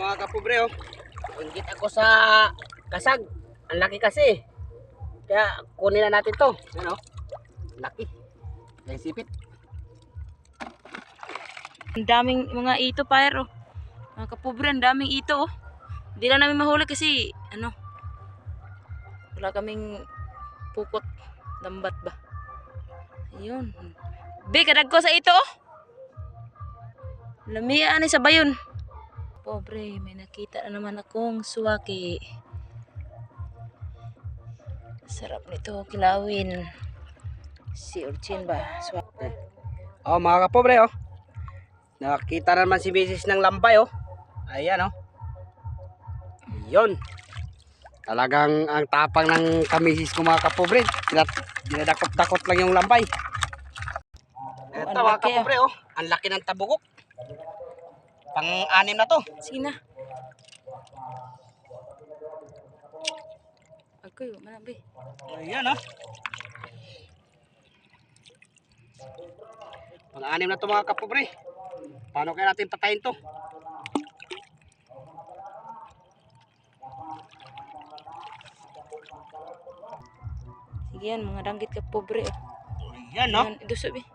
mga kapobre, oh. Ingit ako sa kasag. Ang laki kasi. Kaya kunin na natin to. Ano? Laki. May sipit. Ang daming mga ito, Pyro. Mga kapobre, ang daming ito, oh. Hindi na namin mahuli kasi, ano, wala kaming pukot. Lambat ba? Ayun. Be, kadag ko sa ito, oh. Lamian ni sa bayon. Pobre, may nakita na naman akong suwaki. Sarap nito, kilawin. Si urchin ba? Suwaki. Oh, mga kapobre, oh. Nakita naman si Mrs. ng lambay, oh. Ayan, oh. Yun. Talagang ang tapang ng kamisis ko, mga kapobre. Dinadakot-dakot lang yung lambay. Ito, ang mga laki, kapobre, oh. Ang laki ng tabugok. Pang-anim na to. Sige na. Agoy, mana be. Ayan, oh. Pang-anim na to, mga kapobre. Paano kaya natin patayin to? Sige yan, mga danggit ka pobre, oh. Ayan, no? Yan, iduso be.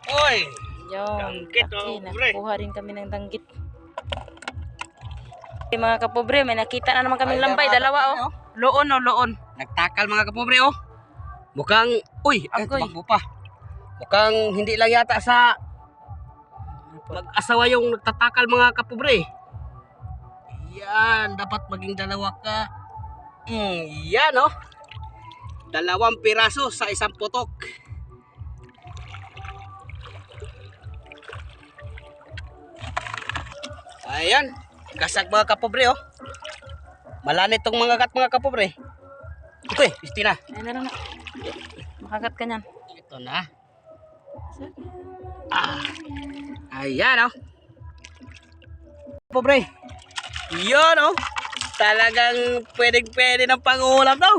Oy! Yan, Danggit, laki. oh, pobre. Nakuha rin kami ng danggit. Okay, mga kapobre, may nakita na naman kaming Ay, lambay. mga Dalawa, kapobre, oh. Loon, oh, loon. Nagtakal, mga kapobre, oh. Mukhang, uy, ang Agoy. tumakbo pa. Mukhang hindi lang yata sa mag-asawa yung nagtatakal, mga kapobre. Yan, dapat maging dalawa ka. Yan, oh. 2 piraso sa isang putok. Ayan, kasag mga kapobre, oh. Malanit tong mga gat, mga kapobre. Ito eh, Christina. Ayun na lang na. Makagat ka niyan. Ito na. Ayan, oh. Pobre. Yun, oh. Talagang pwedeng-pwede ng pangulam daw.